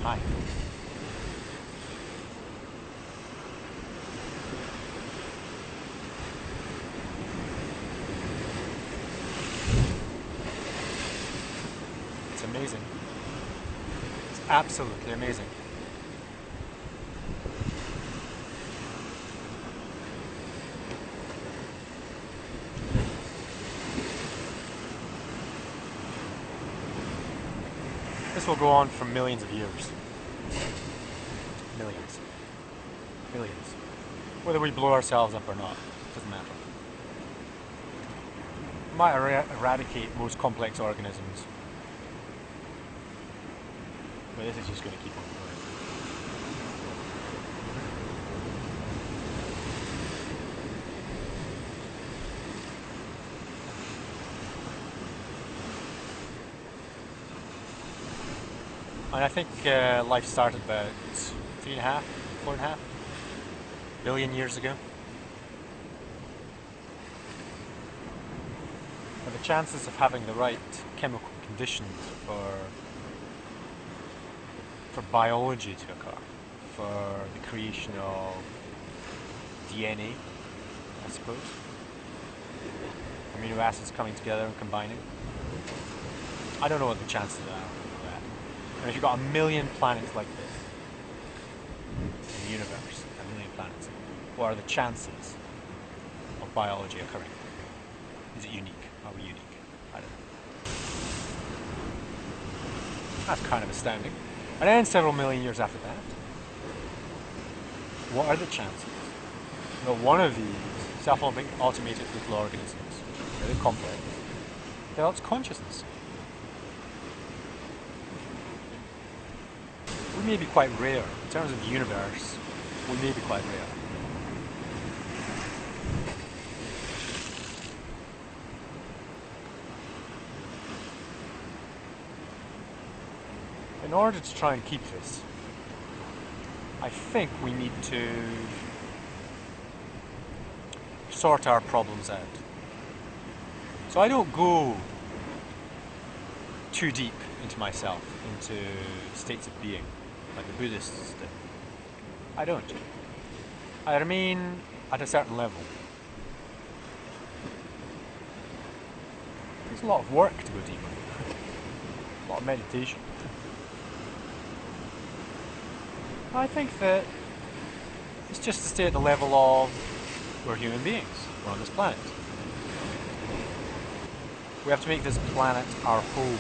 Hi. It's amazing. It's absolutely amazing. This will go on for millions of years. Millions. Millions. Whether we blow ourselves up or not, doesn't matter. We might eradicate most complex organisms, but this is just going to keep on going. And I think life started about 3.5, 4.5 billion years ago. But the chances of having the right chemical conditions for biology to occur, for the creation of DNA, I suppose, amino acids coming together and combining. I don't know what the chances are of that. And if you've got a million planets like this in the universe, a million planets, what are the chances of biology occurring? Is it unique? Are we unique? I don't know. That's kind of astounding. And then several million years after that, what are the chances that one of these self-automated little organisms, really complex, develops consciousness? We may be quite rare. In terms of the universe, we may be quite rare. In order to try and keep this, I think we need to sort our problems out. So I don't go too deep into myself, into states of being, like the Buddhists do. I don't. I remain at a certain level. There's a lot of work to go deeper, a lot of meditation. I think that it's just to stay at the level of we're human beings, we're on this planet. We have to make this planet our home.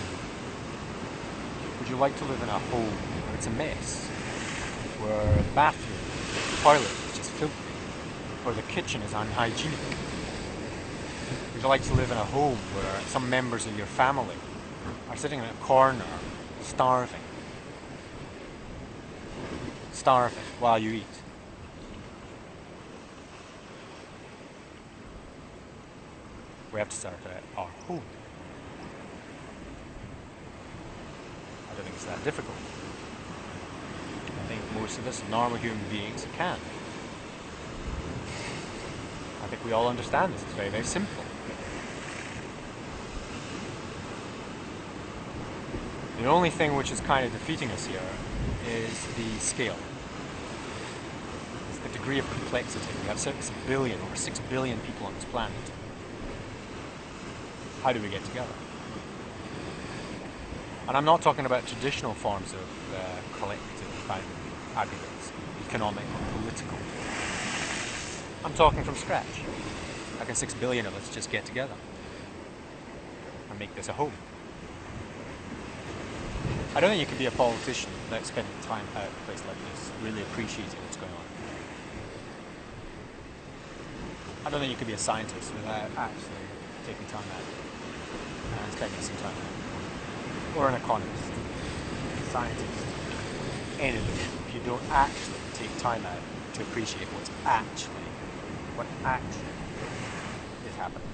Would you like to live in a home where it's a mess? Where the bathroom, the toilet is just filthy? Where the kitchen is unhygienic? Would you like to live in a home where some members of your family are sitting in a corner, starving while you eat? We have to start at our home. I don't think it's that difficult. I think most of us normal human beings can. I think we all understand this. It's very, very simple. The only thing which is kind of defeating us here is the scale. It's the degree of complexity. We have 6 billion or 6 billion people on this planet. How do we get together? And I'm not talking about traditional forms of collective aggregates, economic or political. I'm talking from scratch. How can 6 billion of us just get together and make this a home? I don't think you can be a politician without spending time out at a place like this, really appreciating what's going on. I don't think you can be a scientist without actually taking time out and spending some time out. Or an economist, scientist, anything. If you don't actually take time out to appreciate what actually is happening.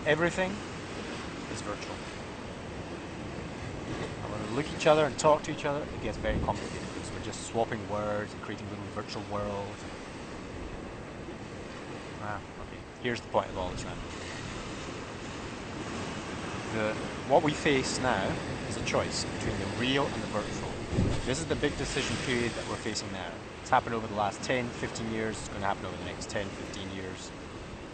Everything is virtual. And when we look at each other and talk to each other, it gets very complicated because we're just swapping words and creating little virtual worlds. Okay. Here's the point of all this rambling. what we face now is a choice between the real and the virtual. This is the big decision period that we're facing now. It's happened over the last 10, 15 years. It's going to happen over the next 10, 15 years.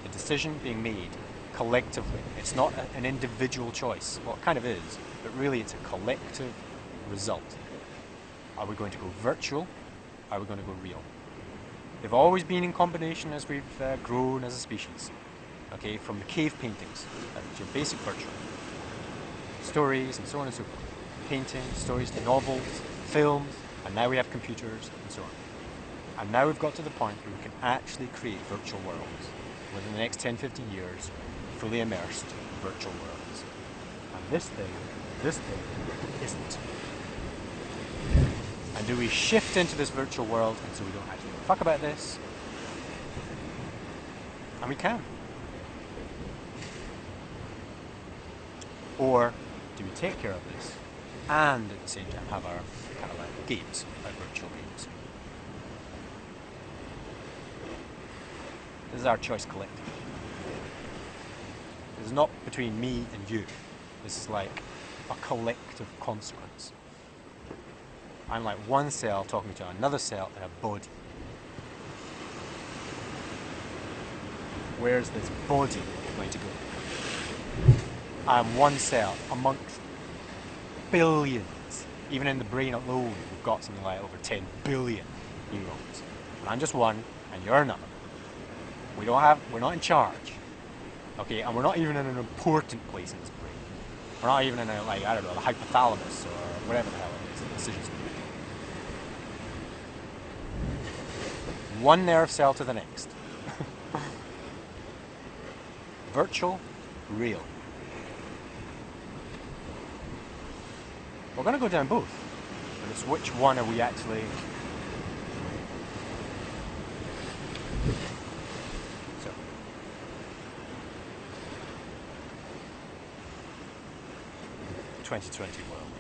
The decision being made collectively. It's not an individual choice. Well, it kind of is, but really it's a collective result. Are we going to go virtual? Are we going to go real? They've always been in combination as we've grown as a species. Okay, from the cave paintings, that's your basic virtual. Stories and so on and so forth. Paintings, stories, novels, films, and now we have computers and so on. And now we've got to the point where we can actually create virtual worlds within the next 10, 15 years, fully immersed virtual worlds. And this thing isn't. And do we shift into this virtual world and so we don't actually fuck about this? And we can. Or do we take care of this and at the same time have our kind of like games, our virtual games? This is our choice collectively. This is not between me and you. This is like a collective consequence. I'm like one cell talking to another cell in a body. Where's this body going to go? I'm one cell amongst billions. Even in the brain alone, we've got something like over 10 billion neurons. And I'm just one, and you're another. We're not in charge. Okay, and we're not even in an important place in this brain. We're not even in a, like, I don't know, the hypothalamus or whatever the hell it is, the decisions we make. One nerve cell to the next. Virtual, real. We're going to go down both, but it's which one are we actually... So, 2020 world.